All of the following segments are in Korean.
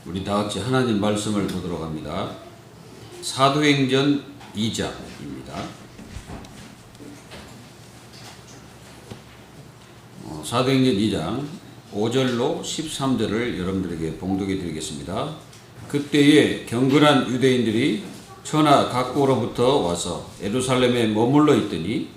우리 다 같이 하나님 말씀을 보도록 합니다. 사도행전 2장입니다. 사도행전 2장 5절로 13절을 여러분들에게 봉독해 드리겠습니다. 그때에 경건한 유대인들이 천하 각국으로부터 와서 예루살렘에 머물러 있더니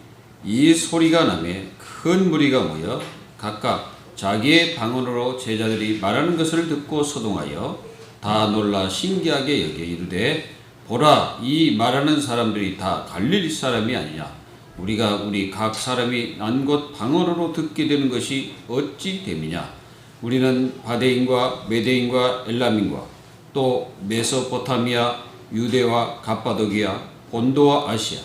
이 소리가 나매 큰 무리가 모여 각각 자기의 방언으로 제자들이 말하는 것을 듣고 소동하여 다 놀라 신기하게 여겨 이르되 보라, 이 말하는 사람들이 다 갈릴리 사람이 아니냐. 우리가 우리 각 사람이 난 곳 방언으로 듣게 되는 것이 어찌 됨이냐. 우리는 바데인과 메데인과 엘람인과 또 메소포타미아, 유대와 갑바도기아, 본도와 아시아,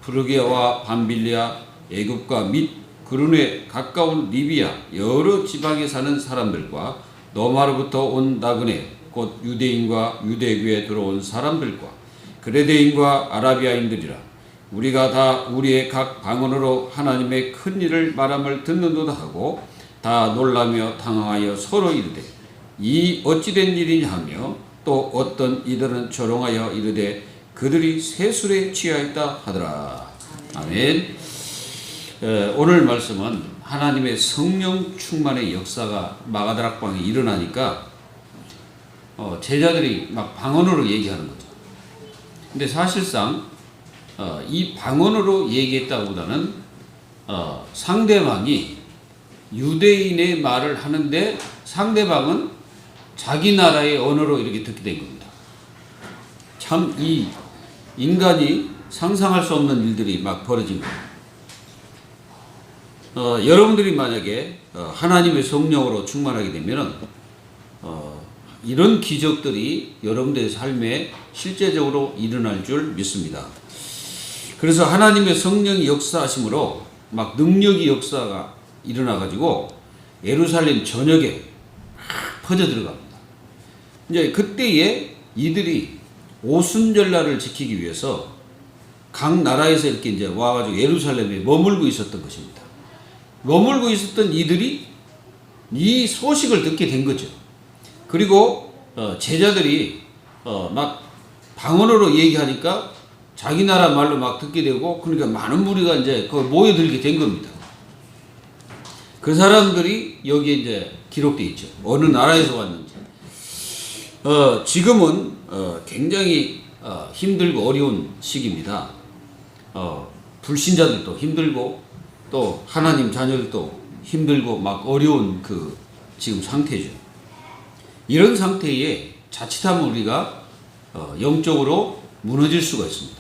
프르기아와 밤빌리아, 애굽과 및 그룬에 가까운 리비아 여러 지방에 사는 사람들과 노마로부터 온 나그네 곧 유대인과 유대교에 들어온 사람들과 그레데인과 아라비아인들이라. 우리가 다 우리의 각 방언으로 하나님의 큰 일을 말함을 듣는도다 하고 다 놀라며 당황하여 서로 이르되 이 어찌된 일이냐 하며 또 어떤 이들은 조롱하여 이르되 그들이 세술에 취하였다 하더라. 아멘. 오늘 말씀은 하나님의 성령 충만의 역사가 마가다락방에 일어나니까 제자들이 막 방언으로 얘기하는 거죠. 근데 사실상 이 방언으로 얘기했다보다는 상대방이 유대인의 말을 하는데 상대방은 자기 나라의 언어로 이렇게 듣게 된 겁니다. 참 이 인간이 상상할 수 없는 일들이 막 벌어진 거예요. 여러분들이 만약에 하나님의 성령으로 충만하게 되면은 이런 기적들이 여러분들의 삶에 실제적으로 일어날 줄 믿습니다. 그래서 하나님의 성령이 역사하심으로 막 능력이 역사가 일어나가지고 예루살렘 전역에 퍼져 들어갑니다. 이제 그때에 이들이 오순절날을 지키기 위해서 각 나라에서 이렇게 이제 와가지고 예루살렘에 머물고 있었던 것입니다. 머물고 있었던 이들이 이 소식을 듣게 된 거죠. 그리고 제자들이 막 방언으로 얘기하니까 자기 나라 말로 막 듣게 되고 그러니까 많은 무리가 이제 거기 모여들게 된 겁니다. 그 사람들이 여기에 이제 기록되어 있죠. 어느 나라에서 왔는지. 지금은 굉장히 힘들고 어려운 시기입니다. 불신자들도 힘들고 또 하나님 자녀들도 힘들고 막 어려운 그 지금 상태죠. 이런 상태에 자칫하면 우리가 영적으로 무너질 수가 있습니다.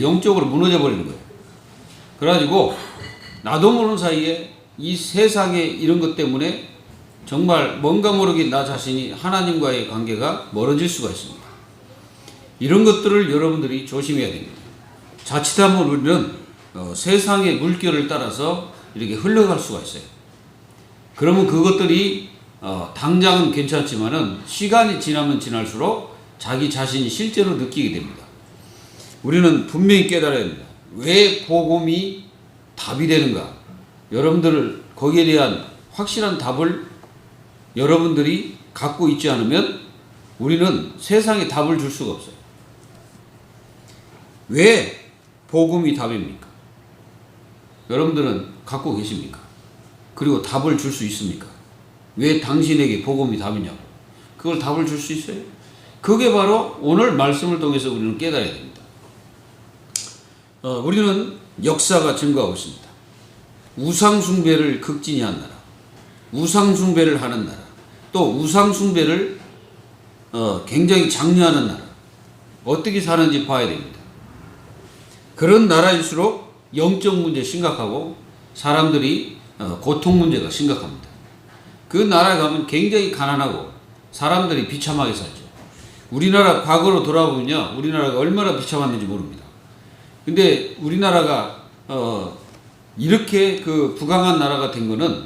영적으로 무너져 버리는 거예요. 그래가지고 나도 모르는 사이에 이 세상에 이런 것 때문에 정말 뭔가 모르게 나 자신이 하나님과의 관계가 멀어질 수가 있습니다. 이런 것들을 여러분들이 조심해야 됩니다. 자칫하면 우리는 세상의 물결을 따라서 이렇게 흘러갈 수가 있어요. 그러면 그것들이 당장은 괜찮지만은 시간이 지나면 지날수록 자기 자신이 실제로 느끼게 됩니다. 우리는 분명히 깨달아야 합니다. 왜 복음이 답이 되는가? 여러분들 거기에 대한 확실한 답을 여러분들이 갖고 있지 않으면 우리는 세상에 답을 줄 수가 없어요. 왜 복음이 답입니까? 여러분들은 갖고 계십니까? 그리고 답을 줄 수 있습니까? 왜 당신에게 복음이 답이냐고. 그걸 답을 줄 수 있어요? 그게 바로 오늘 말씀을 통해서 우리는 깨달아야 됩니다. 우리는 역사가 증거하고 있습니다. 우상숭배를 극진히한 나라, 우상숭배를 하는 나라, 또 우상숭배를 굉장히 장려하는 나라, 어떻게 사는지 봐야 됩니다. 그런 나라일수록 영적 문제 심각하고 사람들이 고통 문제가 심각합니다. 그 나라에 가면 굉장히 가난하고 사람들이 비참하게 살죠. 우리나라 과거로 돌아보면요, 우리나라가 얼마나 비참했는지 모릅니다. 근데 우리나라가 이렇게 그 부강한 나라가 된 거는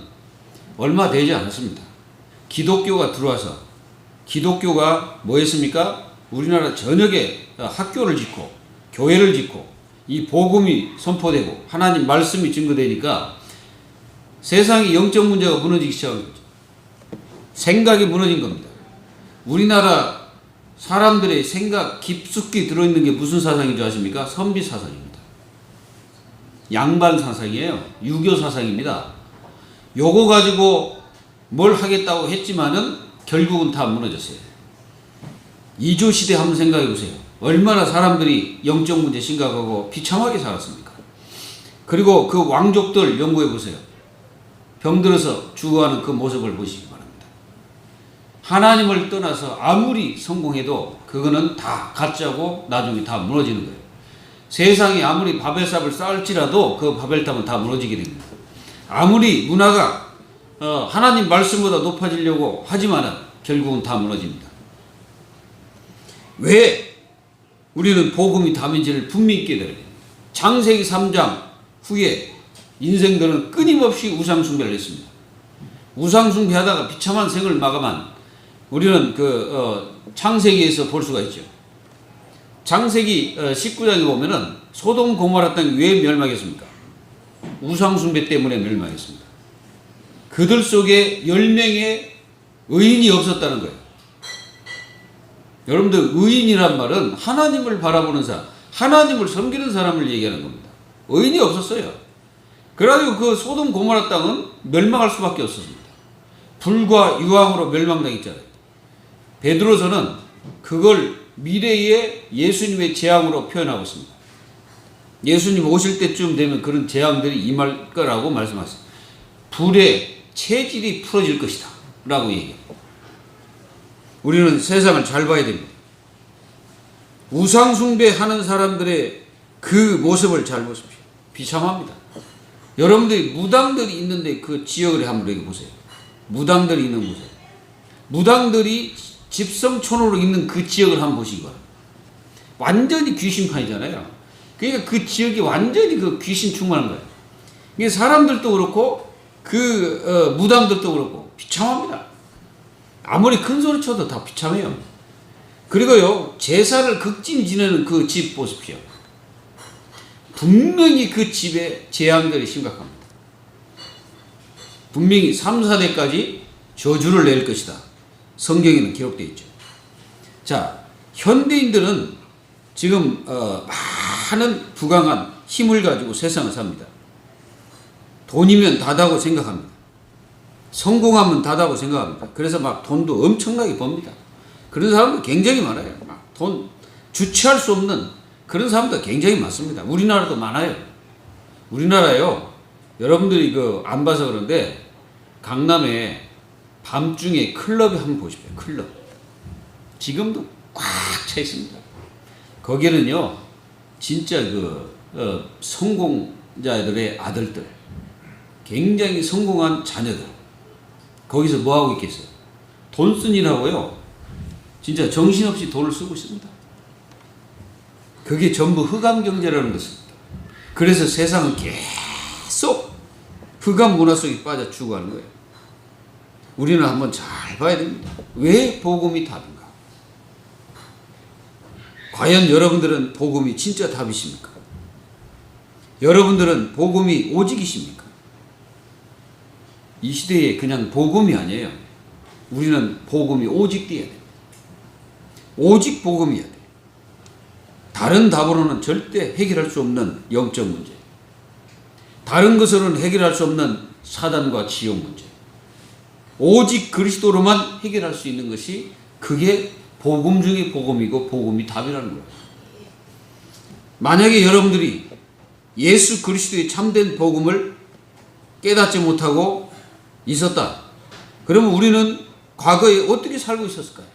얼마 되지 않았습니다. 기독교가 들어와서 기독교가 뭐 했습니까? 우리나라 전역에 학교를 짓고 교회를 짓고 이 복음이 선포되고 하나님 말씀이 증거되니까 세상의 영적 문제가 무너지기 시작한 거죠. 생각이 무너진 겁니다. 우리나라 사람들의 생각 깊숙이 들어있는 게 무슨 사상인 줄 아십니까? 선비 사상입니다. 양반 사상이에요. 유교 사상입니다. 요거 가지고 뭘 하겠다고 했지만은 결국은 다 무너졌어요. 이조 시대 한번 생각해 보세요. 얼마나 사람들이 영적 문제 심각하고 비참하게 살았습니까? 그리고 그 왕족들 연구해 보세요. 병들어서 죽어가는 그 모습을 보시기 바랍니다. 하나님을 떠나서 아무리 성공해도 그거는 다 가짜고 나중에 다 무너지는 거예요. 세상이 아무리 바벨탑을 쌓을지라도 그 바벨탑은 다 무너지게 됩니다. 아무리 문화가 하나님 말씀보다 높아지려고 하지만은 결국은 다 무너집니다. 왜 우리는 복음이 답인지를 분명히 있게 되는 거예요. 창세기 3장 후에 인생들은 끊임없이 우상숭배를 했습니다. 우상숭배하다가 비참한 생을 마감한 우리는 창세기에서 볼 수가 있죠. 창세기 19장에 보면은 소돔 고모라 땅이 왜 멸망했습니까? 우상숭배 때문에 멸망했습니다. 그들 속에 10명의 의인이 없었다는 거예요. 여러분들, 의인이란 말은 하나님을 바라보는 사람, 하나님을 섬기는 사람을 얘기하는 겁니다. 의인이 없었어요. 그래가지고 그 소돔 고모라 땅은 멸망할 수밖에 없었습니다. 불과 유황으로 멸망당했잖아요. 베드로서는 그걸 미래의 예수님의 재앙으로 표현하고 있습니다. 예수님 오실 때쯤 되면 그런 재앙들이 임할 거라고 말씀하셨어요. 불의 체질이 풀어질 것이다 라고 얘기해요. 우리는 세상을 잘 봐야 됩니다. 우상숭배하는 사람들의 그 모습을 잘 보십시오. 비참합니다. 여러분들이 무당들이 있는데 그 지역을 한번 여기 보세요. 무당들이 있는 곳에, 무당들이 집성촌으로 있는 그 지역을 한번 보시기 바랍니다. 완전히 귀신판이잖아요. 그러니까 그 지역이 완전히 그 귀신 충만한 거예요. 이게 사람들도 그렇고 무당들도 그렇고 비참합니다. 아무리 큰 소리 쳐도 다 비참해요. 그리고요, 제사를 극진히 지내는 그 집 보십시오. 분명히 그 집의 재앙들이 심각합니다. 분명히 3, 4대까지 저주를 낼 것이다. 성경에는 기록되어 있죠. 자, 현대인들은 지금 많은 부강한 힘을 가지고 세상을 삽니다. 돈이면 다다고 생각합니다. 성공하면 다다고 생각합니다. 그래서 막 돈도 엄청나게 법니다. 그런 사람도 굉장히 많아요. 막 돈 주체할 수 없는 그런 사람도 굉장히 많습니다. 우리나라도 많아요. 우리나라요, 여러분들이 안 봐서 그런데 강남에 밤중에 클럽이 한번 보십시오. 클럽. 지금도 꽉 차 있습니다. 거기는요, 진짜 성공자들의 아들들, 굉장히 성공한 자녀들, 거기서 뭐 하고 있겠어요? 돈 쓰느라고요, 진짜 정신없이 돈을 쓰고 있습니다. 그게 전부 흑암 경제라는 것입니다. 그래서 세상은 계속 흑암 문화 속에 빠져 죽어가는 거예요. 우리는 한번 잘 봐야 됩니다. 왜 복음이 답인가? 과연 여러분들은 복음이 진짜 답이십니까? 여러분들은 복음이 오직이십니까? 이 시대에 그냥 복음이 아니에요. 우리는 복음이 오직돼야 돼요. 오직 복음이어야 돼요. 다른 답으로는 절대 해결할 수 없는 영적 문제, 다른 것으로는 해결할 수 없는 사단과 지옥 문제, 오직 그리스도로만 해결할 수 있는 것이, 그게 복음 중에 복음이고 복음이 답이라는 거예요. 만약에 여러분들이 예수 그리스도의 참된 복음을 깨닫지 못하고 있었다, 그러면 우리는 과거에 어떻게 살고 있었을까요?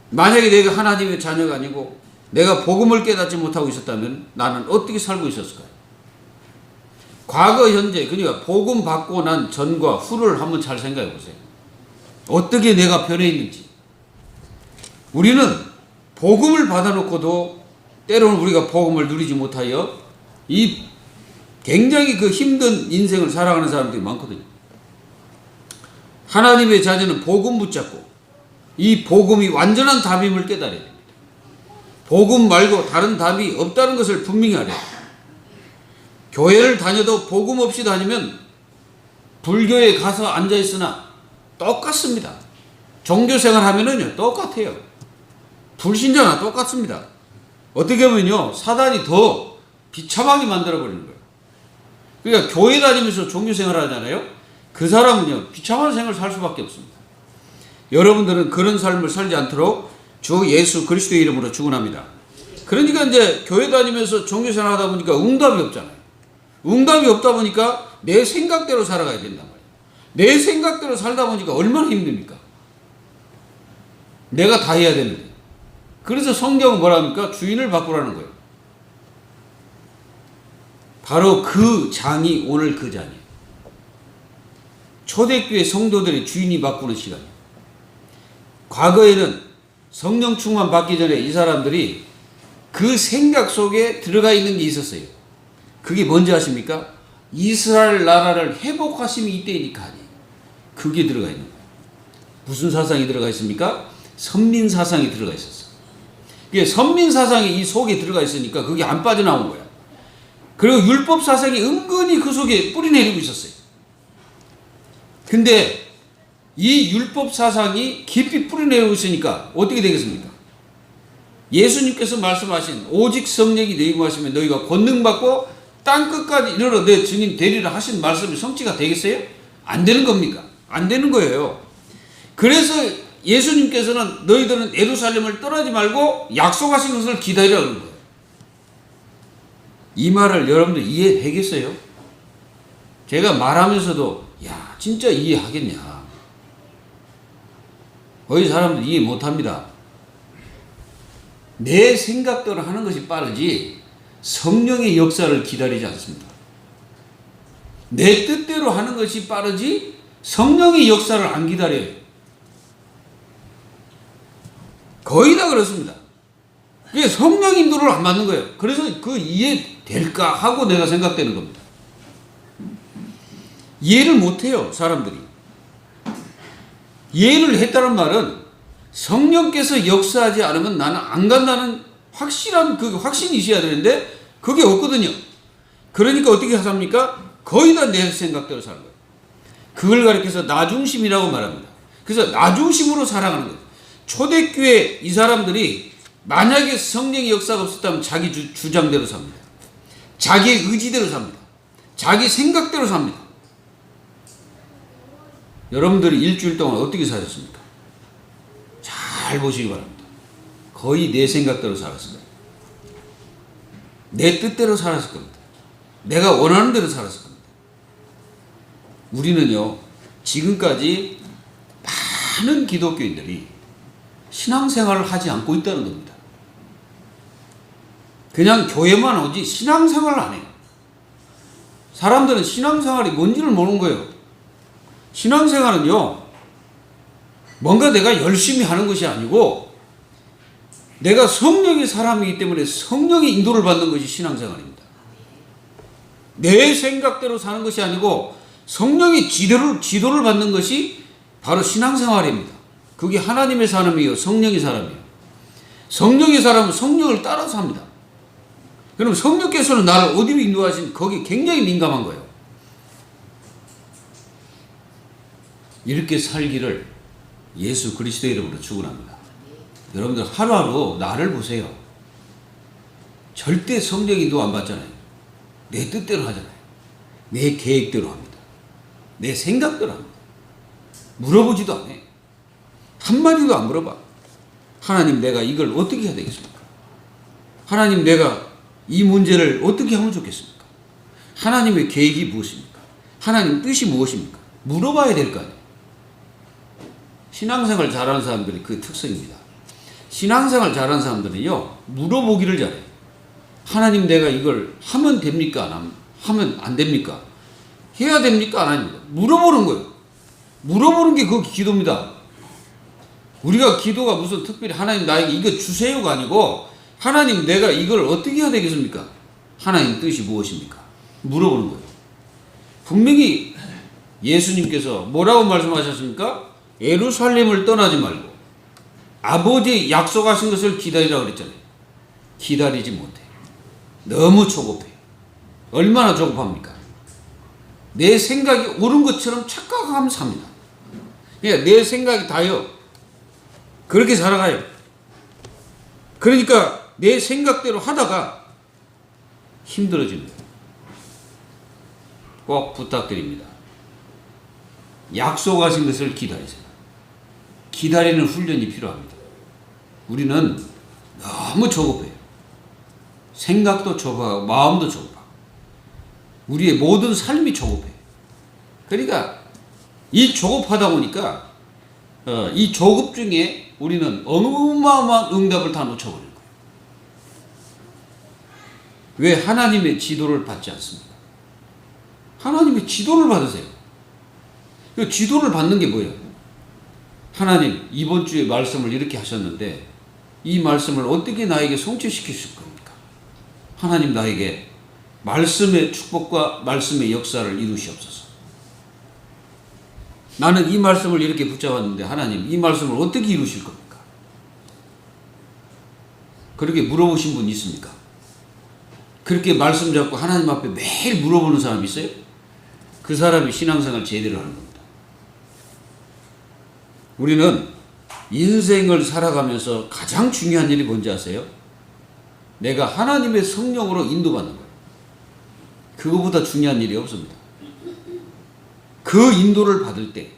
만약에 내가 하나님의 자녀가 아니고 내가 복음을 깨닫지 못하고 있었다면 나는 어떻게 살고 있었을까요? 과거, 현재, 그러니까 복음 받고 난 전과 후를 한번 잘 생각해 보세요. 어떻게 내가 변해 있는지. 우리는 복음을 받아놓고도 때로는 우리가 복음을 누리지 못하여 이 굉장히 힘든 인생을 살아가는 사람들이 많거든요. 하나님의 자녀는 복음 붙잡고 이 복음이 완전한 답임을 깨달아야 됩니다. 복음 말고 다른 답이 없다는 것을 분명히 알아야 돼요. 교회를 다녀도 복음 없이 다니면 불교에 가서 앉아있으나 똑같습니다. 종교생활 하면은요, 똑같아요. 불신자나 똑같습니다. 어떻게 보면요, 사단이 더 비참하게 만들어버리는 거예요. 그러니까 교회 다니면서 종교생활 하잖아요. 그 사람은요, 비참한 생활을 살 수밖에 없습니다. 여러분들은 그런 삶을 살지 않도록 주 예수 그리스도의 이름으로 축원합니다. 그러니까 이제 교회 다니면서 종교생활 하다 보니까 응답이 없잖아요. 응답이 없다 보니까 내 생각대로 살아가야 된단 말이에요. 내 생각대로 살다 보니까 얼마나 힘듭니까? 내가 다 해야 되는데. 그래서 성경은 뭐라 합니까? 주인을 바꾸라는 거예요. 바로 그 장이 오늘 그 장이에요. 초대교회 성도들의 주인이 바꾸는 시간이에요. 과거에는 성령 충만 받기 전에 이 사람들이 그 생각 속에 들어가 있는 게 있었어요. 그게 뭔지 아십니까? 이스라엘 나라를 회복하심이 이때이니까 아니에요. 그게 들어가 있는 거예요. 무슨 사상이 들어가 있습니까? 선민 사상이 들어가 있었어요. 그게 선민 사상이 이 속에 들어가 있으니까 그게 안 빠져나온 거야. 그리고 율법 사상이 은근히 그 속에 뿌리내리고 있었어요. 근데 이 율법 사상이 깊이 뿌리내리고 있으니까 어떻게 되겠습니까? 예수님께서 말씀하신 오직 성령이 너희 임하시면 너희가 권능받고 땅끝까지 이르러 내 증인 되리라 하신 말씀이 성취가 되겠어요? 안 되는 겁니까? 안 되는 거예요. 그래서 예수님께서는 너희들은 예루살렘을 떠나지 말고 약속하신 것을 기다리라는 거예요. 이 말을 여러분들 이해되겠어요? 제가 말하면서도 야 진짜 이해하겠냐? 거의 사람들 이해 못합니다. 내 생각대로 하는 것이 빠르지 성령의 역사를 기다리지 않습니다. 내 뜻대로 하는 것이 빠르지 성령의 역사를 안 기다려요. 거의 다 그렇습니다. 그게 성령 인도를 안 받는 거예요. 그래서 그 이해될까 하고 내가 생각되는 겁니다. 이해를 못해요, 사람들이. 이해를 했다는 말은 성령께서 역사하지 않으면 나는 안 간다는 확실한 그 확신이 있어야 되는데 그게 없거든요. 그러니까 어떻게 합니까? 거의 다 내 생각대로 사는 거예요. 그걸 가리켜서 나중심이라고 말합니다. 그래서 나중심으로 살아가는 거예요. 초대교회 이 사람들이 만약에 성령의 역사가 없었다면 자기 주장대로 삽니다. 자기의 의지대로 삽니다. 자기 생각대로 삽니다. 여러분들이 일주일 동안 어떻게 사셨습니까? 잘 보시기 바랍니다. 거의 내 생각대로 살았을 거예요. 내 뜻대로 살았을 겁니다. 내가 원하는 대로 살았을 겁니다. 우리는요, 지금까지 많은 기독교인들이 신앙생활을 하지 않고 있다는 겁니다. 그냥 교회만 오지 신앙생활을 안 해요. 사람들은 신앙생활이 뭔지를 모르는 거예요. 신앙생활은요, 뭔가 내가 열심히 하는 것이 아니고 내가 성령의 사람이기 때문에 성령의 인도를 받는 것이 신앙생활입니다. 내 생각대로 사는 것이 아니고 성령의 지도를 받는 것이 바로 신앙생활입니다. 그게 하나님의 사람이에요. 성령의 사람이에요. 성령의 사람은 성령을 따라서 합니다. 그럼 성령께서는 나를 어디로 인도하신 거기 굉장히 민감한 거예요. 이렇게 살기를 예수 그리스도의 이름으로 축원합니다. 여러분들 하루하루 나를 보세요. 절대 성령 인도 안 받잖아요. 내 뜻대로 하잖아요. 내 계획대로 합니다. 내 생각대로 합니다. 물어보지도 않아요. 한마디도 안 물어봐. 하나님 내가 이걸 어떻게 해야 되겠습니까? 하나님 내가 이 문제를 어떻게 하면 좋겠습니까? 하나님의 계획이 무엇입니까? 하나님 뜻이 무엇입니까? 물어봐야 될 거 아니에요. 신앙생활 잘하는 사람들이 그 특성입니다. 신앙생활 잘하는 사람들은요, 물어보기를 잘해요. 하나님 내가 이걸 하면 됩니까? 하면 안 됩니까? 해야 됩니까? 안 합니까? 물어보는 거예요. 물어보는 게 그 기도입니다. 우리가 기도가 무슨 특별히 하나님 나에게 이거 주세요가 아니고 하나님 내가 이걸 어떻게 해야 되겠습니까? 하나님 뜻이 무엇입니까? 물어보는 거예요. 분명히 예수님께서 뭐라고 말씀하셨습니까? 예루살렘을 떠나지 말고 아버지 약속하신 것을 기다리라고 그랬잖아요. 기다리지 못해. 너무 조급해. 얼마나 조급합니까? 내 생각이 옳은 것처럼 착각하면서 삽니다. 그러니까 내 생각이 다요. 그렇게 살아가요. 그러니까 내 생각대로 하다가 힘들어지는 거예요. 꼭 부탁드립니다. 약속하신 것을 기다리세요. 기다리는 훈련이 필요합니다. 우리는 너무 조급해요. 생각도 조급하고 마음도 조급하고 우리의 모든 삶이 조급해요. 그러니까 이 조급하다 보니까 이 조급 중에 우리는 어마어마한 응답을 다 놓쳐버리는 거예요. 왜 하나님의 지도를 받지 않습니까? 하나님의 지도를 받으세요. 그 지도를 받는 게 뭐예요? 하나님, 이번 주에 말씀을 이렇게 하셨는데 이 말씀을 어떻게 나에게 성취시키실 겁니까? 하나님, 나에게 말씀의 축복과 말씀의 역사를 이루시옵소서. 나는 이 말씀을 이렇게 붙잡았는데 하나님, 이 말씀을 어떻게 이루실 겁니까? 그렇게 물어보신 분 있습니까? 그렇게 말씀 잡고 하나님 앞에 매일 물어보는 사람이 있어요? 그 사람이 신앙생활 제대로 하는 겁니다. 우리는 인생을 살아가면서 가장 중요한 일이 뭔지 아세요? 내가 하나님의 성령으로 인도받는 거예요. 그거보다 중요한 일이 없습니다. 그 인도를 받을 때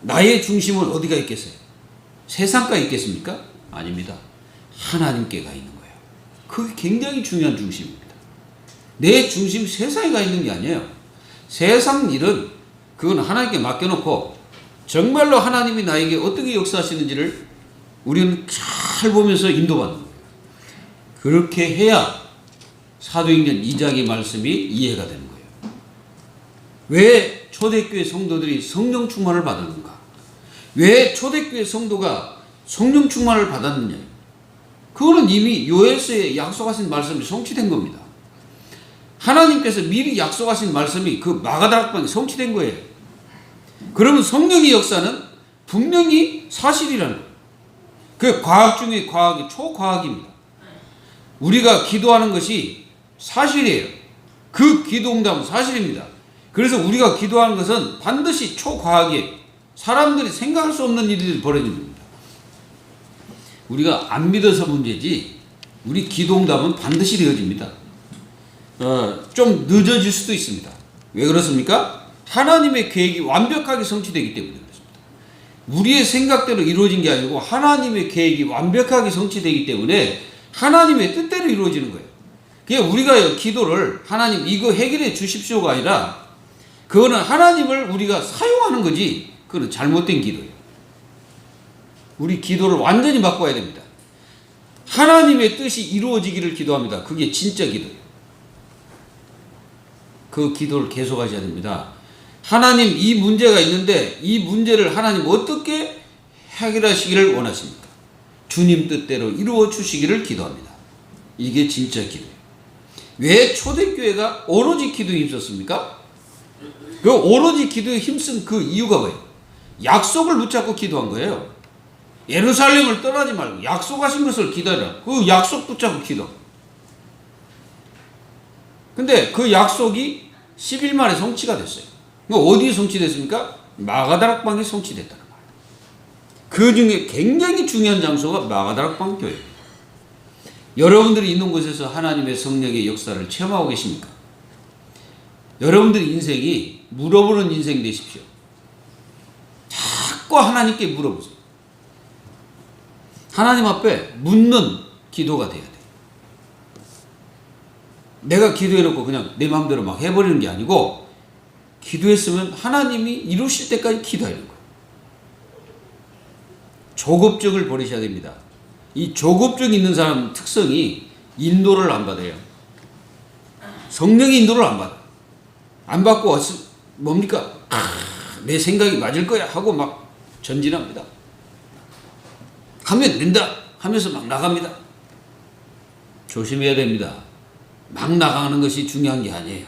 나의 중심은 어디가 있겠어요? 세상가 있겠습니까? 아닙니다. 하나님께 가 있는 거예요. 그게 굉장히 중요한 중심입니다. 내 중심 세상에 가 있는 게 아니에요. 세상 일은 그건 하나님께 맡겨놓고 정말로 하나님이 나에게 어떻게 역사하시는지를 우리는 잘 보면서 인도받는 거예요. 그렇게 해야 사도행전 2장의 말씀이 이해가 되는 거예요. 왜 초대교회 성도들이 성령 충만을 받았는가? 왜 초대교회 성도가 성령 충만을 받았느냐? 그거는 이미 요엘서에 약속하신 말씀이 성취된 겁니다. 하나님께서 미리 약속하신 말씀이 그 마가다락방에 성취된 거예요. 그러면 성령의 역사는 분명히 사실이라는 거예요. 그 과학 중에 과학이 초과학입니다. 우리가 기도하는 것이 사실이에요. 그 기도응답은 사실입니다. 그래서 우리가 기도하는 것은 반드시 초과학이에요. 사람들이 생각할 수 없는 일들이 벌어지는 겁니다. 우리가 안 믿어서 문제지 우리 기도응답은 반드시 되어집니다. 좀 늦어질 수도 있습니다. 왜 그렇습니까? 하나님의 계획이 완벽하게 성취되기 때문에 그렇습니다. 우리의 생각대로 이루어진 게 아니고 하나님의 계획이 완벽하게 성취되기 때문에 하나님의 뜻대로 이루어지는 거예요. 그냥 우리가 기도를 하나님 이거 해결해 주십시오가 아니라 그거는 하나님을 우리가 사용하는 거지 그건 잘못된 기도예요. 우리 기도를 완전히 바꿔야 됩니다. 하나님의 뜻이 이루어지기를 기도합니다. 그게 진짜 기도예요. 그 기도를 계속하셔야 됩니다. 하나님 이 문제가 있는데 이 문제를 하나님 어떻게 해결하시기를 원하십니까? 주님 뜻대로 이루어 주시기를 기도합니다. 이게 진짜 기도예요. 왜 초대교회가 오로지 기도에 힘썼습니까? 그 오로지 기도에 힘쓴 그 이유가 뭐예요? 약속을 붙잡고 기도한 거예요. 예루살렘을 떠나지 말고 약속하신 것을 기다려. 그 약속 붙잡고 기도. 근데 그 약속이 10일 만에 성취가 됐어요. 어디에 성취됐습니까? 마가다락방에 성취됐다는 말이에요. 그 중에 굉장히 중요한 장소가 마가다락방 교회입니다. 여러분들이 있는 곳에서 하나님의 성령의 역사를 체험하고 계십니까? 여러분들의 인생이 물어보는 인생 되십시오. 자꾸 하나님께 물어보세요. 하나님 앞에 묻는 기도가 돼야 돼요. 내가 기도해놓고 그냥 내 마음대로 막 해버리는 게 아니고 기도했으면 하나님이 이루실 때까지 기도하는 거예요. 조급증을 버리셔야 됩니다. 이 조급증 있는 사람 특성이 인도를 안 받아요. 성령의 인도를 안 받아. 안 받고 뭡니까? 내 생각이 맞을 거야 하고 막 전진합니다. 하면 된다 하면서 막 나갑니다. 조심해야 됩니다. 막 나가는 것이 중요한 게 아니에요.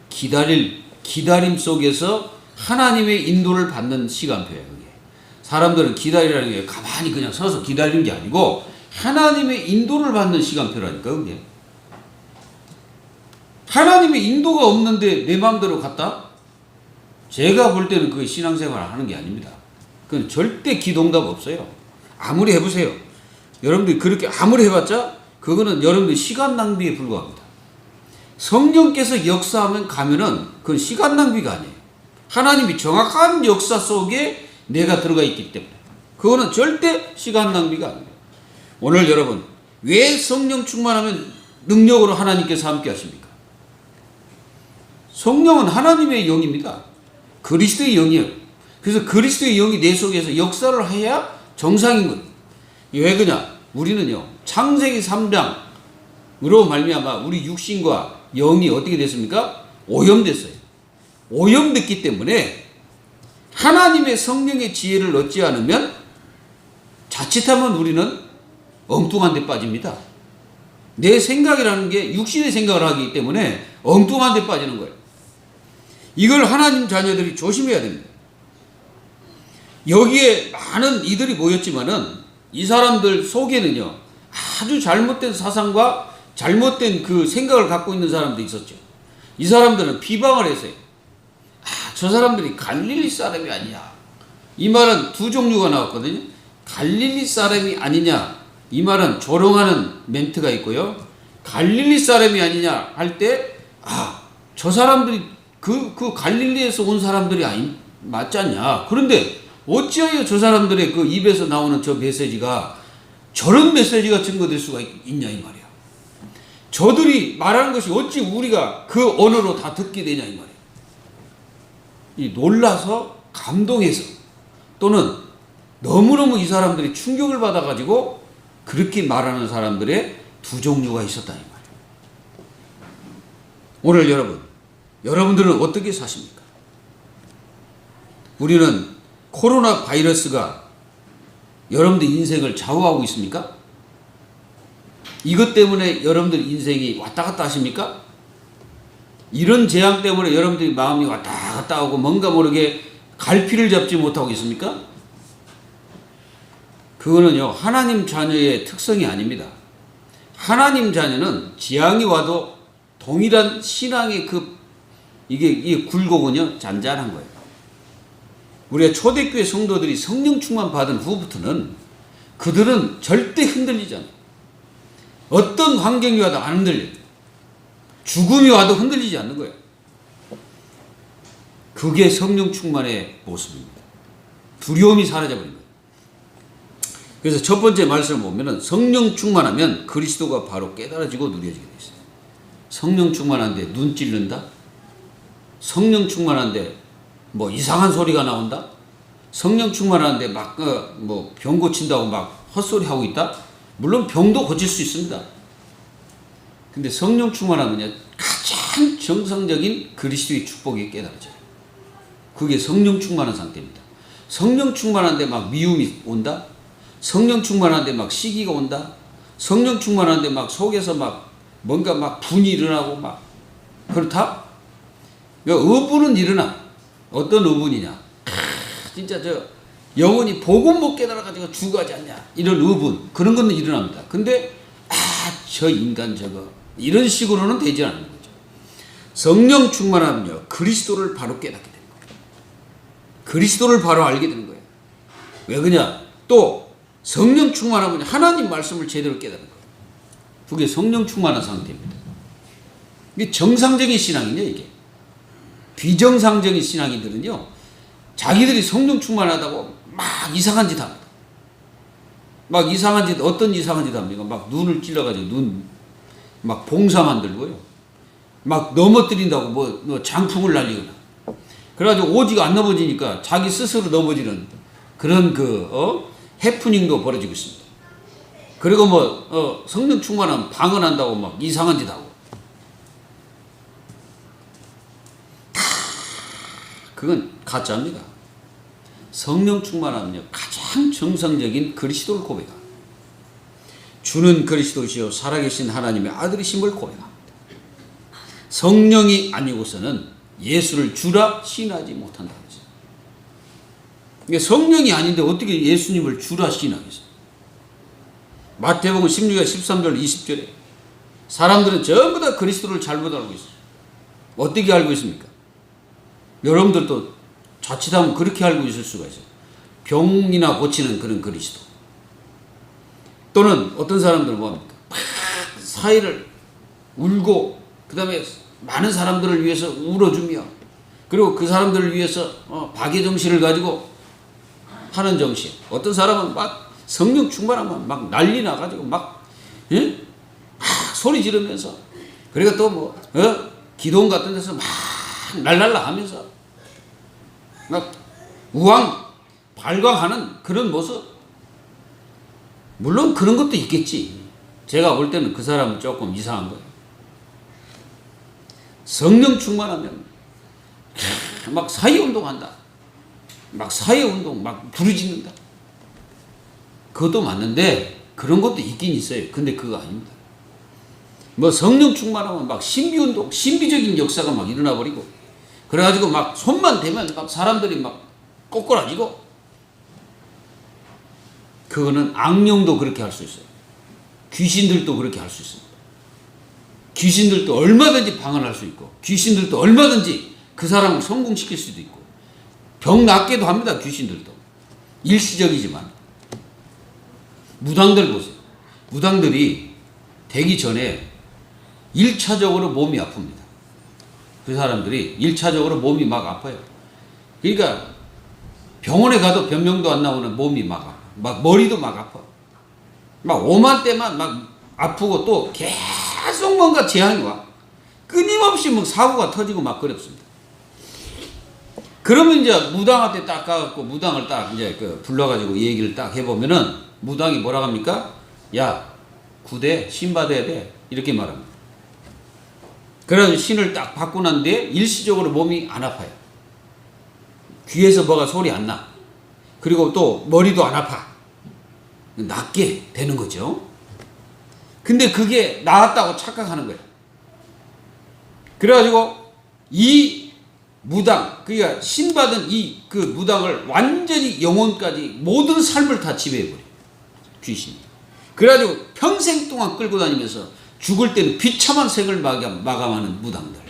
기다림 속에서 하나님의 인도를 받는 시간표예요. 그게. 사람들은 기다리라는 게 가만히 그냥 서서 기다리는 게 아니고 하나님의 인도를 받는 시간표라니까 그게. 하나님의 인도가 없는데 내 마음대로 갔다? 제가 볼 때는 그게 신앙생활을 하는 게 아닙니다. 그건 절대 기도응답 없어요. 아무리 해보세요. 여러분들이 그렇게 아무리 해봤자 그거는 여러분들 시간 낭비에 불과합니다. 성령께서 역사하면 가면은 그건 시간 낭비가 아니에요. 하나님이 정확한 역사 속에 내가 들어가 있기 때문에 그거는 절대 시간 낭비가 아니에요. 오늘 여러분 왜 성령 충만하면 능력으로 하나님께서 함께 하십니까? 성령은 하나님의 영입니다. 그리스도의 영이에요. 그래서 그리스도의 영이 내 속에서 역사를 해야 정상인 거예요. 왜 그러냐? 우리는요 창세기 3장으로 말미암아 우리 육신과 영이 어떻게 됐습니까? 오염됐어요. 오염됐기 때문에 하나님의 성령의 지혜를 얻지 않으면 자칫하면 우리는 엉뚱한 데 빠집니다. 내 생각이라는 게 육신의 생각을 하기 때문에 엉뚱한 데 빠지는 거예요. 이걸 하나님 자녀들이 조심해야 됩니다. 여기에 많은 이들이 모였지만은 이 사람들 속에는요 아주 잘못된 사상과 잘못된 그 생각을 갖고 있는 사람도 있었죠. 이 사람들은 비방을 했어요. 저 사람들이 갈릴리 사람이 아니냐. 이 말은 두 종류가 나왔거든요. 갈릴리 사람이 아니냐. 이 말은 조롱하는 멘트가 있고요. 갈릴리 사람이 아니냐 할 때, 저 사람들이 그 갈릴리에서 온 사람들이 맞지 않냐. 그런데 어찌하여 저 사람들의 그 입에서 나오는 저 메시지가 저런 메시지가 증거될 수가 있냐 이 말이야. 저들이 말하는 것이 어찌 우리가 그 언어로 다 듣게 되냐 이 말이야. 이 놀라서 감동해서 또는 너무너무 이 사람들이 충격을 받아가지고 그렇게 말하는 사람들의 두 종류가 있었다 이 말이에요. 오늘 여러분들은 어떻게 사십니까? 우리는 코로나 바이러스가 여러분들 인생을 좌우하고 있습니까? 이것 때문에 여러분들 인생이 왔다 갔다 하십니까? 이런 재앙 때문에 여러분들이 마음이 왔다 갔다 하고 뭔가 모르게 갈피를 잡지 못하고 있습니까? 그거는요 하나님 자녀의 특성이 아닙니다. 하나님 자녀는 재앙이 와도 동일한 신앙의 이게 굴곡은요 잔잔한 거예요. 우리가 초대교회 성도들이 성령 충만 받은 후부터는 그들은 절대 흔들리지 않아요. 어떤 환경이 와도 안 흔들려요. 죽음이 와도 흔들리지 않는 거예요. 그게 성령 충만의 모습입니다. 두려움이 사라져버린 거예요. 그래서 첫 번째 말씀을 보면은 성령 충만하면 그리스도가 바로 깨달아지고 누려지게 돼 있어요. 성령 충만한데 눈 찔른다? 성령 충만한데 뭐 이상한 소리가 나온다? 성령 충만한데 막 병 고친다고 막 헛소리 하고 있다? 물론 병도 고칠 수 있습니다. 근데 성령 충만하면요 가장 정상적인 그리스도의 축복이 깨달아져요. 그게 성령 충만한 상태입니다. 성령 충만한데 막 미움이 온다? 성령 충만한데 막 시기가 온다? 성령 충만한데 막 속에서 막 뭔가 막 분이 일어나고 막 그렇다? 의분은 일어나. 어떤 의분이냐? 진짜 영혼이 복음 못 깨달아가지고 죽어가지 않냐? 이런 의분 그런 거는 일어납니다. 근데 저 인간 저거 이런 식으로는 되지 않는 거죠. 성령 충만하면요 그리스도를 바로 깨닫게 되는 거예요. 그리스도를 바로 알게 되는 거예요. 왜 그러냐? 또 성령 충만하면 하나님 말씀을 제대로 깨닫는 거예요. 그게 성령 충만한 상태입니다. 이게 정상적인 신앙이냐 이게. 비정상적인 신앙인들은요 자기들이 성령 충만하다고 막 이상한 짓 합니다. 막 이상한 짓 어떤 이상한 짓 합니까? 막 눈을 찔러가지고 눈 막 봉사 만들고요. 막 넘어뜨린다고 뭐 장풍을 날리거나. 그래가지고 오지가 안 넘어지니까 자기 스스로 넘어지는 그런 해프닝도 벌어지고 있습니다. 그리고 성령 충만하면 방언한다고 막 이상한 짓 하고. 그건 가짜입니다. 성령 충만하면요 가장 정상적인 그리스도를 고백합니다. 주는 그리스도시요 살아계신 하나님의 아들이심을 고백합니다. 성령이 아니고서는 예수를 주라 시인하지 못한다. 이게 성령이 아닌데 어떻게 예수님을 주라 시인하겠어요? 마태복음 16장 13절 20절에 사람들은 전부 다 그리스도를 잘못 알고 있어요. 어떻게 알고 있습니까? 여러분들도 자칫하면 그렇게 알고 있을 수가 있어요. 병이나 고치는 그런 그리스도. 또는 어떤 사람들은 뭡니까? 막 사회를 울고 그 다음에 많은 사람들을 위해서 울어주며 그리고 그 사람들을 위해서 박의 정신을 가지고 하는 정신. 어떤 사람은 막 성령 충만하면 막 난리 나가지고 막, 예? 막 소리 지르면서 그리고 또 뭐 기도원 같은 데서 막 랄랄라 하면서 막 우왕 발광하는 그런 모습. 물론 그런 것도 있겠지. 제가 볼 때는 그 사람은 조금 이상한 거예요. 성령 충만하면 막 사회운동 한다. 막 사회운동 막 부르짖는다. 그것도 맞는데 그런 것도 있긴 있어요. 근데 그거 아닙니다. 뭐 성령 충만하면 막 신비운동, 신비적인 역사가 막 일어나 버리고 그래가지고 막 손만 대면 막 사람들이 막 꼬꾸라지고 그거는 악령도 그렇게 할 수 있어요. 귀신들도 그렇게 할 수 있습니다. 귀신들도 얼마든지 방언할 수 있고 귀신들도 얼마든지 그 사람을 성공시킬 수도 있고 병 낫게도 합니다. 귀신들도. 일시적이지만 무당들 보세요. 무당들이 되기 전에 1차적으로 몸이 아픕니다. 그 사람들이 1차적으로 몸이 막 아파요. 그러니까 병원에 가도 변명도 안 나오는 몸이 막 아파. 막 머리도 막 아파. 막 오만 때만 막 아프고 또 계속 뭔가 재앙이 와. 끊임없이 뭐 사고가 터지고 막 그랬습니다. 그러면 이제 무당한테 딱 가갖고 무당을 딱 이제 불러가지고 얘기를 딱 해보면은 무당이 뭐라 합니까? 야, 구대 신 받아야 돼. 이렇게 말합니다. 그래서 신을 딱 받고 난 뒤에 일시적으로 몸이 안 아파요. 귀에서 뭐가 소리 안 나. 그리고 또 머리도 안 아파. 낫게 되는 거죠. 근데 그게 나았다고 착각하는 거예요. 그래가지고 이 무당, 그러니까 신받은 그 무당을 완전히 영혼까지 모든 삶을 다 지배해버려요. 귀신이. 그래가지고 평생 동안 끌고 다니면서 죽을 때는 비참한 생을 마감하는 무당들.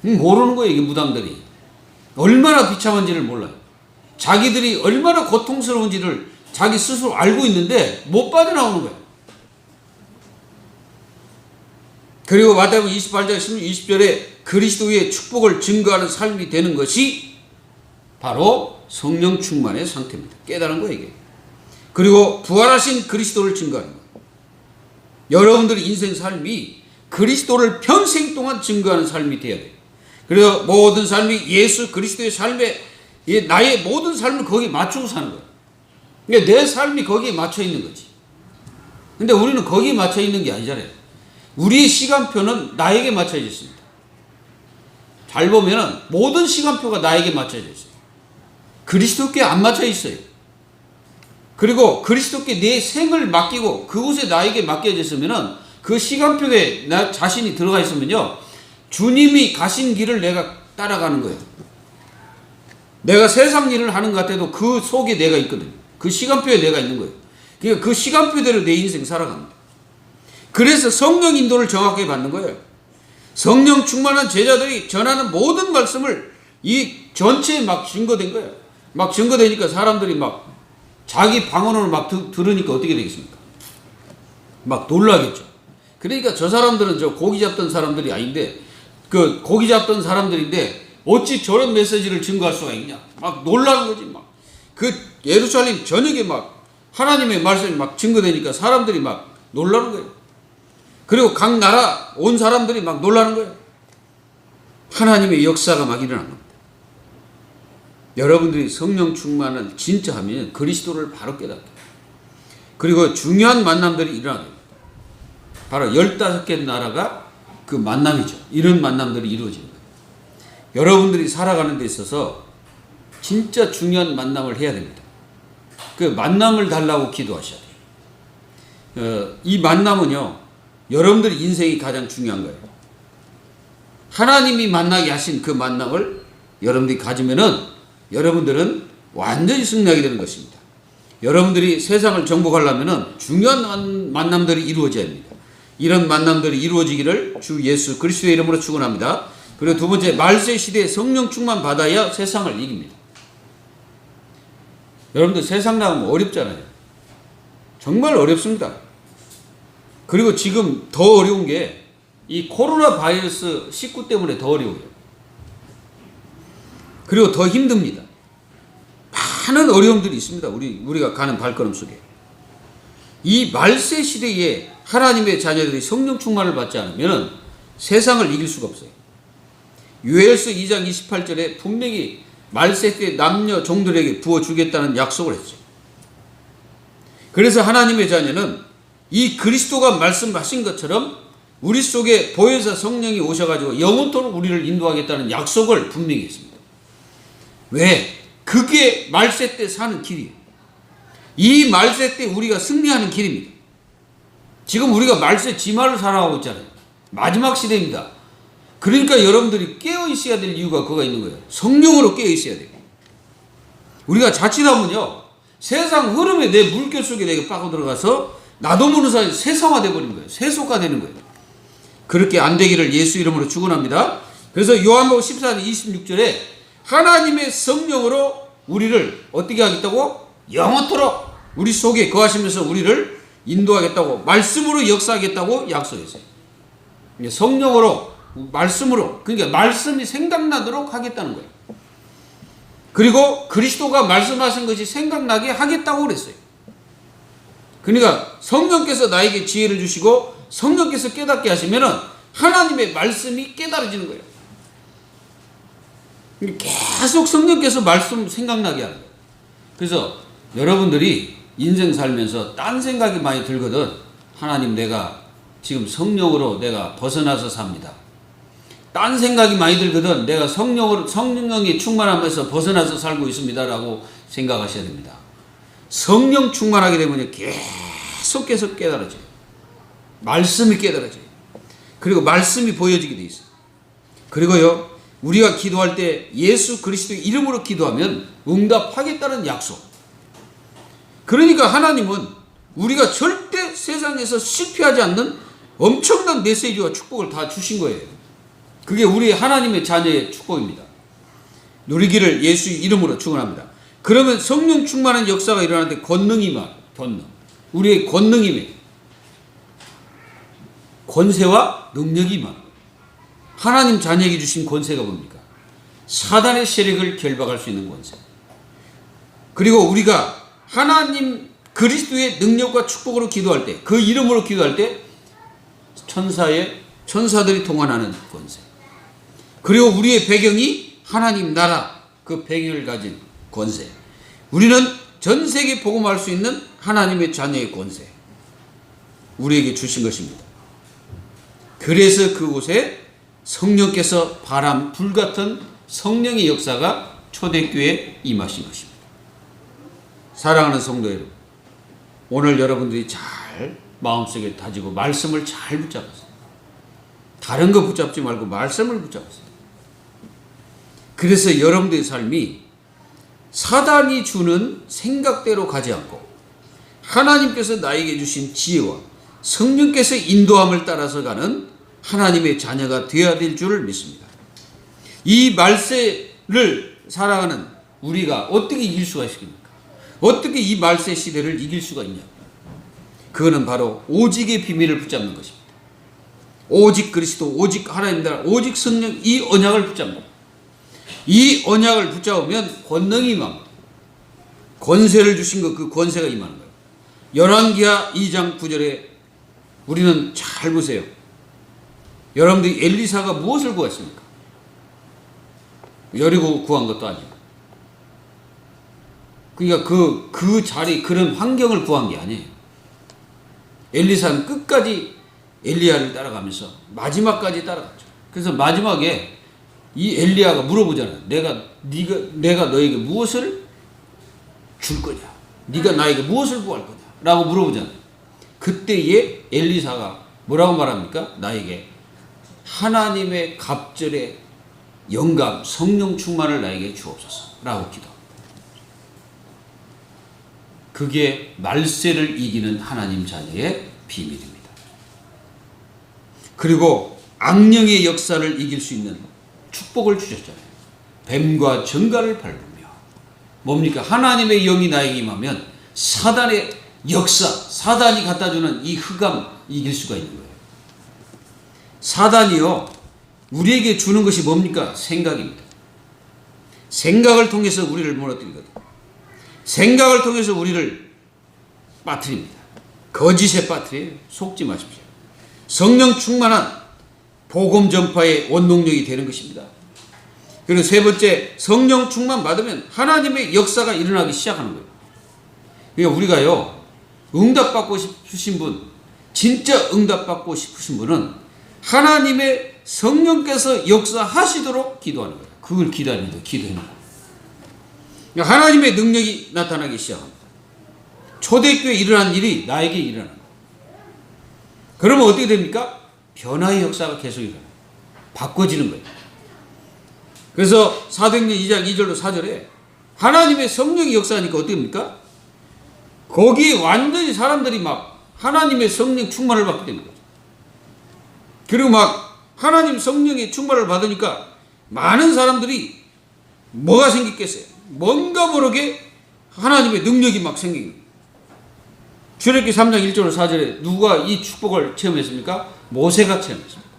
모르는 거예요, 이게 무당들이. 얼마나 비참한지를 몰라요. 자기들이 얼마나 고통스러운지를 자기 스스로 알고 있는데 못 빠져나오는 거예요. 그리고 마태복음 28장 20절에 그리스도의 축복을 증거하는 삶이 되는 것이 바로 성령 충만의 상태입니다. 깨달은 거예요, 이게. 그리고 부활하신 그리스도를 증거하는 거예요. 여러분들의 인생 삶이 그리스도를 평생 동안 증거하는 삶이 되어야 돼요. 그래서 모든 삶이 예수 그리스도의 삶에 나의 모든 삶을 거기에 맞추고 사는 거예요. 그러니까 내 삶이 거기에 맞춰 있는 거지. 근데 우리는 거기에 맞춰 있는 게 아니잖아요. 우리의 시간표는 나에게 맞춰져 있습니다. 잘 보면은 모든 시간표가 나에게 맞춰져 있어요. 그리스도께 안 맞춰 있어요. 그리고 그리스도께 내 생을 맡기고 그곳에 나에게 맡겨져 있으면은 그 시간표에 나 자신이 들어가 있으면요. 주님이 가신 길을 내가 따라가는 거예요. 내가 세상 일을 하는 것 같아도 그 속에 내가 있거든요. 그 시간표에 내가 있는 거예요. 그러니까 그 시간표대로 내 인생 살아갑니다. 그래서 성령 인도를 정확하게 받는 거예요. 성령 충만한 제자들이 전하는 모든 말씀을 이 전체에 막 증거된 거예요. 막 증거되니까 사람들이 막 자기 방언을 막 들으니까 어떻게 되겠습니까? 막 놀라겠죠. 그러니까 저 사람들은 저 고기 잡던 사람들이 아닌데 그 고기 잡던 사람들인데 어찌 저런 메시지를 증거할 수가 있냐. 막 놀라는 거지. 막 그 예루살렘 전역에 막 하나님의 말씀이 막 증거되니까 사람들이 막 놀라는 거예요. 그리고 각 나라 온 사람들이 막 놀라는 거예요. 하나님의 역사가 막 일어난 겁니다. 여러분들이 성령 충만을 진짜 하면 그리스도를 바로 깨닫게. 그리고 중요한 만남들이 일어나게 됩니다. 바로 15개 나라가 그 만남이죠. 이런 만남들이 이루어지는 거예요. 여러분들이 살아가는 데 있어서 진짜 중요한 만남을 해야 됩니다. 그 만남을 달라고 기도하셔야 돼요. 이 만남은요. 여러분들 인생이 가장 중요한 거예요. 하나님이 만나게 하신 그 만남을 여러분들이 가지면은 여러분들은 완전히 승리하게 되는 것입니다. 여러분들이 세상을 정복하려면은 중요한 만남들이 이루어져야 합니다. 이런 만남들이 이루어지기를 주 예수 그리스도의 이름으로 축원합니다. 그리고 두 번째, 말세 시대에 성령 충만 받아야 세상을 이깁니다. 여러분들 세상 나가면 어렵잖아요. 정말 어렵습니다. 그리고 지금 더 어려운 게 이 코로나 바이러스 19 때문에 더 어려워요. 그리고 더 힘듭니다. 많은 어려움들이 있습니다. 우리가 가는 발걸음 속에. 이 말세 시대에 하나님의 자녀들이 성령 충만을 받지 않으면 세상을 이길 수가 없어요. 요엘서 2장 28절에 분명히 말세 때 남녀 종들에게 부어주겠다는 약속을 했어요. 그래서 하나님의 자녀는 이 그리스도가 말씀하신 것처럼 우리 속에 보혜사 성령이 오셔가지고 영원토록 우리를 인도하겠다는 약속을 분명히 했습니다. 왜? 그게 말세 때 사는 길이에요. 이 말세 때 우리가 승리하는 길입니다. 지금 우리가 말세 지말을 살아가고 있잖아요. 마지막 시대입니다. 그러니까 여러분들이 깨어 있어야 될 이유가 그거가 있는 거예요. 성령으로 깨어 있어야 돼요. 우리가 자칫하면요, 세상 흐름에 내 물결 속에 내가 빠져들어가서 나도 모르는 사이에 세상화되어 버린 거예요. 세속화 되는 거예요. 그렇게 안 되기를 예수 이름으로 축원합니다. 그래서 요한복음 14장 26절에 하나님의 성령으로 우리를 어떻게 하겠다고? 영원토록 우리 속에 거하시면서 우리를 인도하겠다고, 말씀으로 역사하겠다고 약속했어요. 성령으로, 말씀으로, 그러니까 말씀이 생각나도록 하겠다는 거예요. 그리고 그리스도가 말씀하신 것이 생각나게 하겠다고 그랬어요. 그러니까 성령께서 나에게 지혜를 주시고 성령께서 깨닫게 하시면은 하나님의 말씀이 깨달아지는 거예요. 계속 성령께서 말씀 생각나게 하는 거예요. 그래서 여러분들이 인생 살면서 딴 생각이 많이 들거든. 하나님, 내가 지금 성령으로 내가 벗어나서 삽니다. 딴 생각이 많이 들거든. 내가 성령이 충만하면서 벗어나서 살고 있습니다라고 생각하셔야 됩니다. 성령 충만하게 되면 계속 깨달아져요. 말씀이 깨달아져요. 그리고 말씀이 보여지게 돼 있어요. 그리고요, 우리가 기도할 때 예수 그리스도의 이름으로 기도하면 응답하겠다는 약속. 그러니까 하나님은 우리가 절대 세상에서 실패하지 않는 엄청난 메시지와 축복을 다 주신 거예요. 그게 우리 하나님의 자녀의 축복입니다. 누리기를 예수 이름으로 축원합니다. 그러면 성령 충만한 역사가 일어나는데 권능이 임하. 권능. 우리의 권능이 임해. 권세와 능력이 임하. 하나님 자녀에게 주신 권세가 뭡니까? 사단의 세력을 결박할 수 있는 권세. 그리고 우리가 하나님 그리스도의 능력과 축복으로 기도할 때, 그 이름으로 기도할 때 천사들이 동원하는 권세. 그리고 우리의 배경이 하나님 나라, 그 배경을 가진 권세. 우리는 전 세계 복음할 수 있는 하나님의 자녀의 권세. 우리에게 주신 것입니다. 그래서 그곳에 성령께서 바람, 불 같은 성령의 역사가 초대교회에 임하신 것입니다. 사랑하는 성도 여러분, 오늘 여러분들이 잘 마음속에 다지고 말씀을 잘 붙잡으세요. 다른 거 붙잡지 말고 말씀을 붙잡으세요. 그래서 여러분들의 삶이 사단이 주는 생각대로 가지 않고 하나님께서 나에게 주신 지혜와 성령께서 인도함을 따라서 가는 하나님의 자녀가 되어야 될 줄을 믿습니다. 이 말세를 살아가는 우리가 어떻게 이길 수가 있습니까? 어떻게 이 말세 시대를 이길 수가 있냐? 그거는 바로 오직의 비밀을 붙잡는 것입니다. 오직 그리스도, 오직 하나님 나라, 오직 성령, 이 언약을 붙잡는, 이 언약을 붙잡으면 권능이 임합니다. 권세를 주신 것, 그 권세가 임하는 거예요. 열왕기하 2장 9절에 우리는 잘 보세요. 여러분들이 엘리사가 무엇을 구했습니까? 여리고 구한 것도 아니에요. 그러니까 그 자리, 그런 환경을 구한 게 아니에요. 엘리사는 끝까지 엘리야를 따라가면서 마지막까지 따라갔죠. 그래서 마지막에 이 엘리야가 물어보잖아요. 내가 너에게 무엇을 줄 거냐? 네가 나에게 무엇을 구할 거냐? 라고 물어보잖아요. 그때에 엘리사가 뭐라고 말합니까? 나에게 하나님의 갑절의 영감, 성령 충만을 나에게 주옵소서 라고 기도합니다. 그게 말세를 이기는 하나님 자녀의 비밀입니다. 그리고 악령의 역사를 이길 수 있는 축복을 주셨잖아요. 뱀과 정갈을 밟으며 뭡니까? 하나님의 영이 나에게 임하면 사단의 역사, 사단이 갖다주는 이 흑암 이길 수가 있는 거예요. 사단이요, 우리에게 주는 것이 뭡니까? 생각입니다. 생각을 통해서 우리를 무너뜨리거든. 생각을 통해서 우리를 빠뜨립니다. 거짓에 빠뜨려요. 속지 마십시오. 성령 충만한 복음 전파의 원동력이 되는 것입니다. 그리고 세 번째, 성령 충만 받으면 하나님의 역사가 일어나기 시작하는 거예요. 그러니까 우리가요, 응답받고 싶으신 분, 진짜 응답받고 싶으신 분은 하나님의 성령께서 역사하시도록 기도하는 거예요. 그걸 기도하는 거예요. 기도하는 거예요. 그러니까 하나님의 능력이 나타나기 시작합니다. 초대교회에 일어난 일이 나에게 일어나는 거예요. 그러면 어떻게 됩니까? 변화의 역사가 계속 일어나요. 바꿔지는 거예요. 그래서 사도행전 2장 2절로 4절에 하나님의 성령이 역사하니까 어떻게 됩니까? 거기에 완전히 사람들이 막 하나님의 성령 충만을 받게 되는 거죠. 그리고 막 하나님 성령의 충만을 받으니까 많은 사람들이 뭐가 생기겠어요? 뭔가 모르게 하나님의 능력이 막 생기는 거예요. 출애굽기 3장 1절로 4절에 누가 이 축복을 체험했습니까? 모세가 체험했습니다.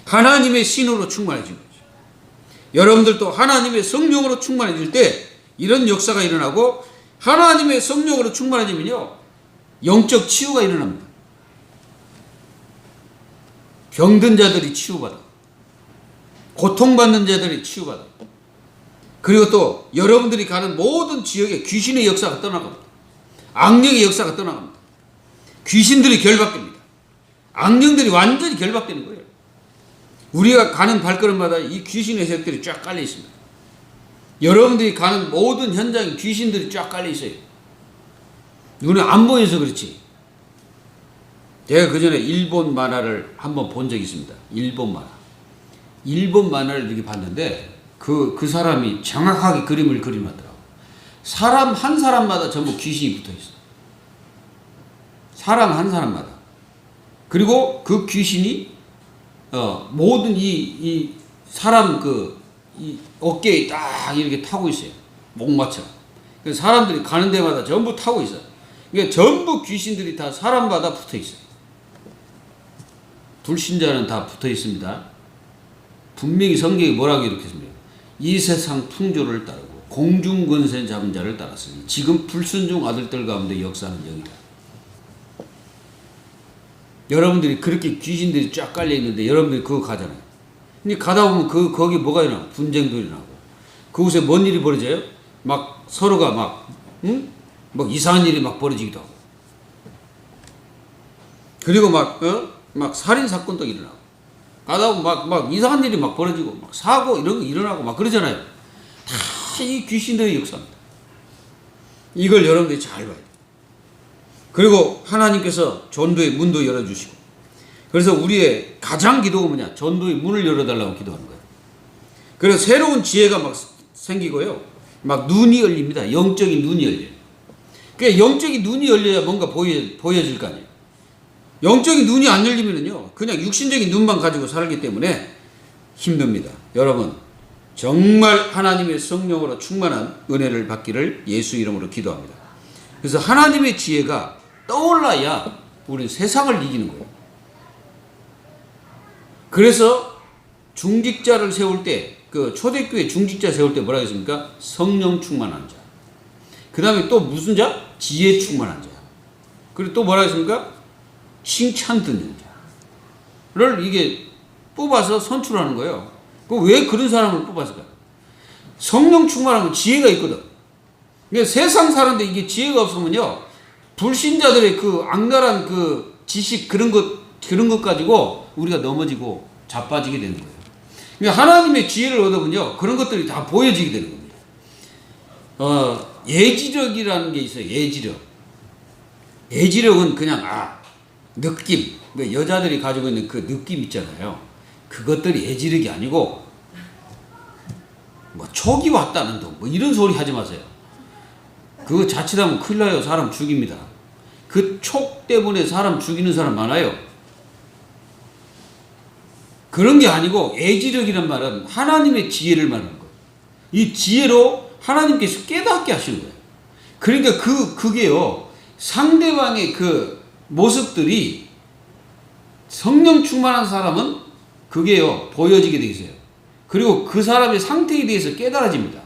하나님의 신으로 충만해진 거죠. 여러분들도 하나님의 성령으로 충만해질 때 이런 역사가 일어나고, 하나님의 성령으로 충만해지면요, 영적 치유가 일어납니다. 병든 자들이 치유받아, 고통받는 자들이 치유받아, 그리고 또 여러분들이 가는 모든 지역에 귀신의 역사가 떠나갑니다. 악령의 역사가 떠나갑니다. 귀신들이 결박됩니다. 악령들이 완전히 결박되는 거예요. 우리가 가는 발걸음마다 이 귀신의 세력들이 쫙 깔려 있습니다. 여러분들이 가는 모든 현장에 귀신들이 쫙 깔려 있어요. 눈에 안 보여서 그렇지. 제가 그 전에 일본 만화를 한번 본 적이 있습니다. 일본 만화. 일본 만화를 이렇게 봤는데 그 사람이 정확하게 그림을 그려놨더라고요. 사람 한 사람마다 전부 귀신이 붙어 있어요. 사람 한 사람마다. 그리고 그 귀신이 모든 이 사람 이 어깨에 딱 이렇게 타고 있어요. 목마처럼. 그래서 사람들이 가는 데마다 전부 타고 있어요. 그러니까 전부 귀신들이 다 사람마다 붙어 있어요. 불신자는 다 붙어 있습니다. 분명히 성경이 뭐라고 기록했습니까? 이 세상 풍조를 따르고 공중 권세 잡은 자를 따랐으니 지금 불순종 아들들 가운데 역사하는 영이다. 여러분들이 그렇게 귀신들이 쫙 깔려 있는데 여러분들이 그거 가잖아요. 근데 가다 보면 거기 뭐가 일어나고, 분쟁도 일어나고, 그곳에 뭔 일이 벌어져요? 막 서로가 막 이상한 일이 막 벌어지기도 하고, 그리고 막 살인 사건도 일어나고, 가다 보면 막 이상한 일이 막 벌어지고, 막 사고 이런 거 일어나고 막 그러잖아요. 다 이 귀신들의 역사입니다. 이걸 여러분들이 잘 봐야 돼요. 그리고 하나님께서 전도의 문도 열어주시고, 그래서 우리의 가장 기도가 뭐냐? 전도의 문을 열어달라고 기도하는 거예요. 그래서 새로운 지혜가 막 생기고요, 막 눈이 열립니다. 영적인 눈이 열려요. 그러니까 영적인 눈이 열려야 뭔가 보여질 거 아니에요. 영적인 눈이 안 열리면요, 그냥 육신적인 눈만 가지고 살기 때문에 힘듭니다. 여러분, 정말 하나님의 성령으로 충만한 은혜를 받기를 예수 이름으로 기도합니다. 그래서 하나님의 지혜가 떠올라야 우리는 세상을 이기는 거예요. 그래서 중직자를 세울 때, 그 초대교회 중직자 세울 때 뭐라 했습니까? 성령 충만한 자. 그 다음에 또 무슨 자? 지혜 충만한 자. 그리고 또 뭐라 했습니까? 칭찬 듣는 자를 이게 뽑아서 선출하는 거예요. 왜 그런 사람을 뽑았을까요? 성령 충만하면 지혜가 있거든. 그러니까 세상 사는데 이게 지혜가 없으면요, 불신자들의 그 악랄한 그 지식 그런 것 가지고 우리가 넘어지고 자빠지게 되는 거예요. 그러니까 하나님의 지혜를 얻으면요, 그런 것들이 다 보여지게 되는 겁니다. 예지력이라는 게 있어요. 예지력은 그냥 느낌. 그러니까 여자들이 가지고 있는 그 느낌 있잖아요. 그것들이 예지력이 아니고, 뭐 촉이 왔다는 둥, 뭐 이런 소리 하지 마세요. 그거 자칫하면 큰일 나요. 사람 죽입니다. 그 촉 때문에 사람 죽이는 사람 많아요. 그런 게 아니고, 예지력이란 말은 하나님의 지혜를 말하는 거예요. 이 지혜로 하나님께서 깨닫게 하시는 거예요. 그러니까 그게요, 상대방의 그 모습들이 성령 충만한 사람은 그게요, 보여지게 돼 있어요. 그리고 그 사람의 상태에 대해서 깨달아집니다.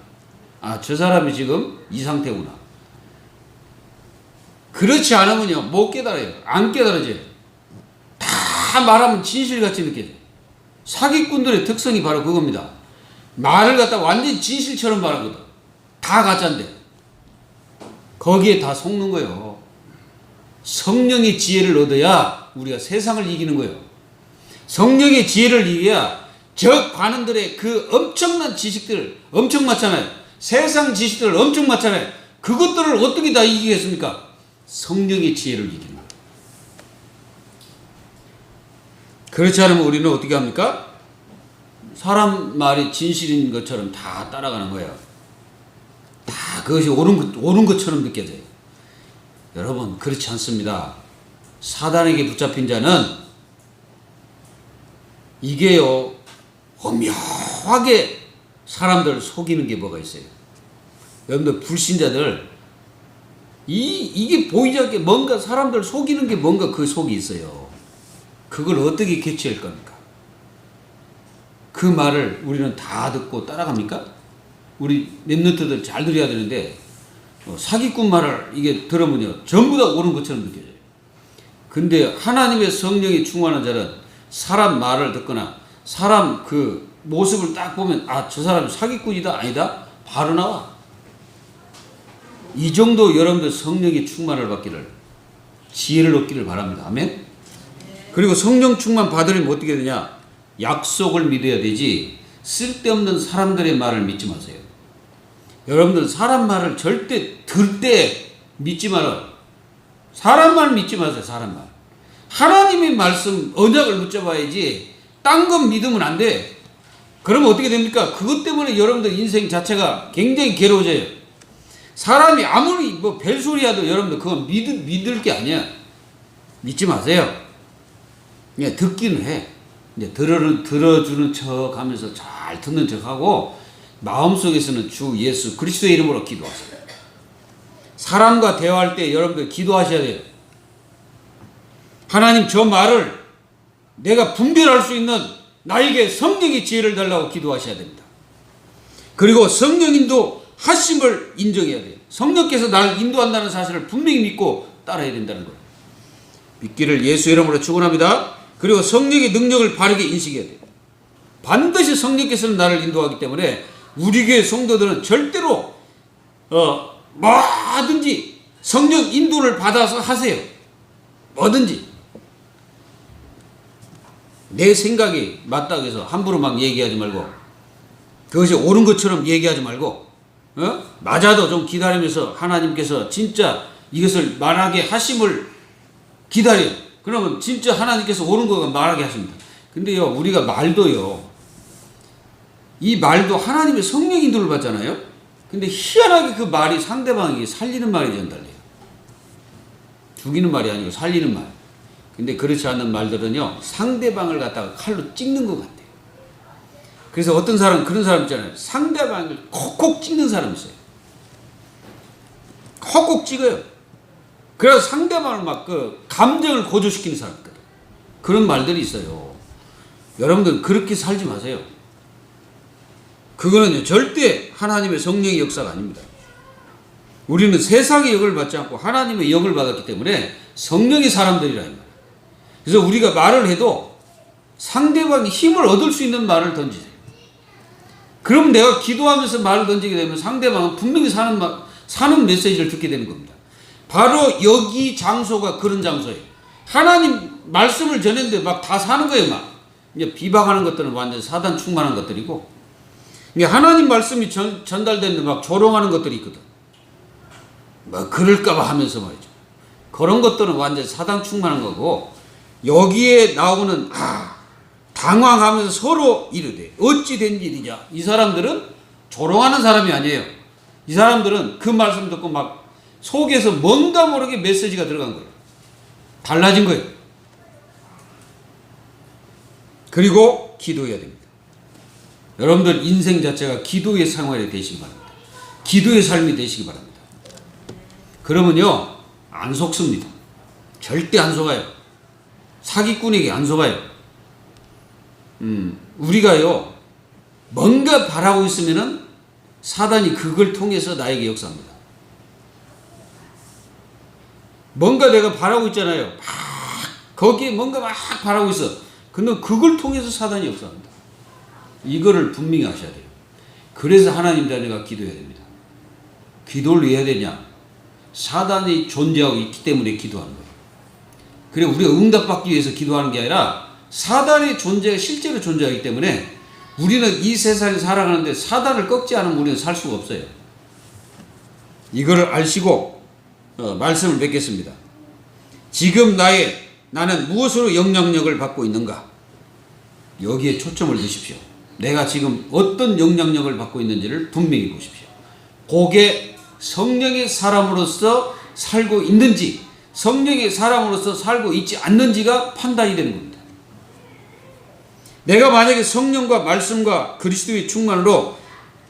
아, 저 사람이 지금 이 상태구나. 그렇지 않으면요, 못 깨달아요. 안 깨달아져요. 다 말하면 진실같이 느껴져요. 사기꾼들의 특성이 바로 그겁니다. 말을 갖다 완전히 진실처럼 말하거든. 다 가짜인데. 거기에 다 속는 거예요. 성령의 지혜를 얻어야 우리가 세상을 이기는 거예요. 성령의 지혜를 이겨야 적 관원들의 그 엄청난 지식들 엄청 많잖아요. 세상 지식들 엄청 많잖아요. 그것들을 어떻게 다 이기겠습니까? 성령의 지혜를 이기는 거예요. 그렇지 않으면 우리는 어떻게 합니까? 사람 말이 진실인 것처럼 다 따라가는 거예요. 다 그것이 옳은 것처럼 느껴져요. 여러분, 그렇지 않습니다. 사단에게 붙잡힌 자는 이게요, 오묘하게 사람들을 속이는 게 뭐가 있어요. 여러분들, 불신자들, 이게 보이지 않게 뭔가 사람들 속이는 게 뭔가 그 속이 있어요. 그걸 어떻게 캐치할 겁니까? 그 말을 우리는 다 듣고 따라갑니까? 우리 랩런트들 잘 들어야 되는데, 사기꾼 말을 이게 들으면요, 전부 다 옳은 것처럼 느껴져요. 근데 하나님의 성령이 충만한 자는 사람 말을 듣거나 사람 그 모습을 딱 보면, 아, 저 사람이 사기꾼이다, 아니다, 바로 나와. 이 정도 여러분들 성령의 충만을 받기를, 지혜를 얻기를 바랍니다. 아멘? 그리고 성령 충만 받으려면 어떻게 되냐? 약속을 믿어야 되지, 쓸데없는 사람들의 말을 믿지 마세요. 여러분들, 사람 말을 절대 들 때 믿지 말아요. 사람 말 믿지 마세요. 사람 말. 하나님의 말씀, 언약을 붙잡아야지 딴 건 믿으면 안 돼. 그러면 어떻게 됩니까? 그것 때문에 여러분들 인생 자체가 굉장히 괴로워져요. 사람이 아무리 뭐 별소리 하도 여러분들 그건 믿을 게 아니야. 믿지 마세요. 그냥 듣기는 해. 이제 들어주는 척 하면서 잘 듣는 척 하고, 마음속에서는 주 예수 그리스도의 이름으로 기도하세요. 사람과 대화할 때 여러분들 기도하셔야 돼요. 하나님, 저 말을 내가 분별할 수 있는 나에게 성령의 지혜를 달라고 기도하셔야 됩니다. 그리고 성령님도 하심을 인정해야 돼요. 성령께서 나를 인도한다는 사실을 분명히 믿고 따라야 된다는 거예요. 믿기를 예수 이름으로 축원합니다. 그리고 성령의 능력을 바르게 인식해야 돼요. 반드시 성령께서는 나를 인도하기 때문에 우리 교회 성도들은 절대로 뭐든지 성령 인도를 받아서 하세요. 뭐든지. 내 생각이 맞다고 해서 함부로 막 얘기하지 말고, 그것이 옳은 것처럼 얘기하지 말고, 맞아도 좀 기다리면서 하나님께서 진짜 이것을 말하게 하심을 기다려요. 그러면 진짜 하나님께서 옳은 거 말하게 하십니다. 근데요, 우리가 말도요, 이 말도 하나님의 성령 인도를 받잖아요. 근데 희한하게 그 말이 상대방에게 살리는 말이 전달돼요. 죽이는 말이 아니고 살리는 말. 근데 그렇지 않는 말들은요, 상대방을 갖다가 칼로 찍는 것 같아요. 그래서 어떤 사람, 그런 사람 있잖아요. 상대방을 콕콕 찍는 사람 있어요. 콕콕 찍어요. 그래서 상대방을 막 그 감정을 고조시키는 사람들. 그런 말들이 있어요. 여러분들 그렇게 살지 마세요. 그거는 절대 하나님의 성령의 역사가 아닙니다. 우리는 세상의 역을 받지 않고 하나님의 역을 받았기 때문에 성령의 사람들이라 합니다. 그래서 우리가 말을 해도 상대방이 힘을 얻을 수 있는 말을 던지세요. 그럼 내가 기도하면서 말을 던지게 되면 상대방은 분명히 사는 메시지를 듣게 되는 겁니다. 바로 여기 장소가 그런 장소예요. 하나님 말씀을 전했는데 막 다 사는 거예요. 막 이제 비방하는 것들은 완전 사단 충만한 것들이고, 이게 하나님 말씀이 전달되는데 막 조롱하는 것들이 있거든. 뭐 그럴까봐 하면서 말이죠. 그런 것들은 완전 사단 충만한 거고, 여기에 나오는 당황하면서 서로 이르되 어찌 된 일이냐. 이 사람들은 조롱하는 사람이 아니에요. 이 사람들은 그 말씀 듣고 막 속에서 뭔가 모르게 메시지가 들어간 거예요. 달라진 거예요. 그리고 기도해야 됩니다. 여러분들 인생 자체가 기도의 생활이 되시기 바랍니다. 기도의 삶이 되시기 바랍니다. 그러면요, 안 속습니다. 절대 안 속아요. 사기꾼에게 안 속아요. 우리가요, 뭔가 바라고 있으면은 사단이 그걸 통해서 나에게 역사합니다. 뭔가 내가 바라고 있잖아요. 막 거기에 뭔가 막 바라고 있어. 근데 그걸 통해서 사단이 역사합니다. 이거를 분명히 아셔야 돼요. 그래서 하나님 자녀가 기도해야 됩니다. 기도를 왜 해야 되냐? 사단이 존재하고 있기 때문에 기도하는 거예요. 그래 우리가 응답받기 위해서 기도하는 게 아니라 사단의 존재가 실제로 존재하기 때문에 우리는 이 세상에 살아가는데 사단을 꺾지 않으면 우리는 살 수가 없어요. 이거를 아시고 말씀을 맺겠습니다. 지금 나는 무엇으로 영향력을 받고 있는가? 여기에 초점을 두십시오. 내가 지금 어떤 영향력을 받고 있는지를 분명히 보십시오. 그게 성령의 사람으로서 살고 있는지 성령의 사람으로서 살고 있지 않는지가 판단이 되는 겁니다. 내가 만약에 성령과 말씀과 그리스도의 충만으로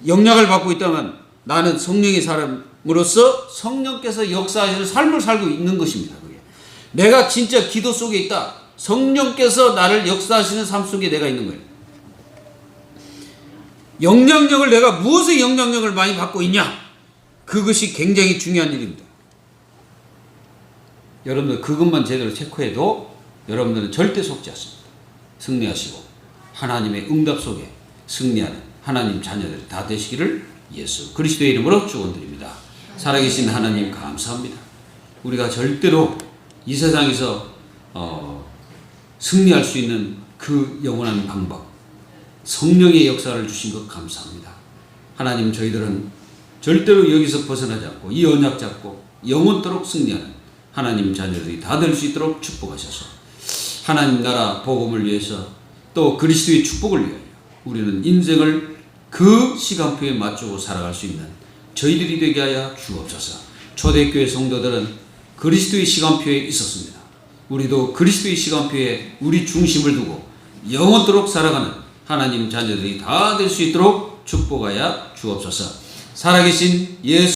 영향을 받고 있다면 나는 성령의 사람으로서 성령께서 역사하시는 삶을 살고 있는 것입니다. 그게. 내가 진짜 기도 속에 있다. 성령께서 나를 역사하시는 삶 속에 내가 있는 거예요. 영향력을 내가 무엇의 영향력을 많이 받고 있냐? 그것이 굉장히 중요한 일입니다. 여러분들 그것만 제대로 체크해도 여러분들은 절대 속지 않습니다. 승리하시고 하나님의 응답 속에 승리하는 하나님 자녀들이 다 되시기를 예수 그리스도의 이름으로 축원드립니다. 살아계신 하나님 감사합니다. 우리가 절대로 이 세상에서 승리할 수 있는 그 영원한 방법 성령의 역사를 주신 것 감사합니다. 하나님 저희들은 절대로 여기서 벗어나지 않고 이 언약 잡고 영원토록 승리하는 하나님 자녀들이 다 될 수 있도록 축복하셔서 하나님 나라 복음을 위해서 또 그리스도의 축복을 위하여 우리는 인생을 그 시간표에 맞추고 살아갈 수 있는 저희들이 되게 하여 주옵소서. 초대교회 성도들은 그리스도의 시간표에 있었습니다. 우리도 그리스도의 시간표에 우리 중심을 두고 영원토록 살아가는 하나님 자녀들이 다 될 수 있도록 축복하여 주옵소서. 살아계신 예수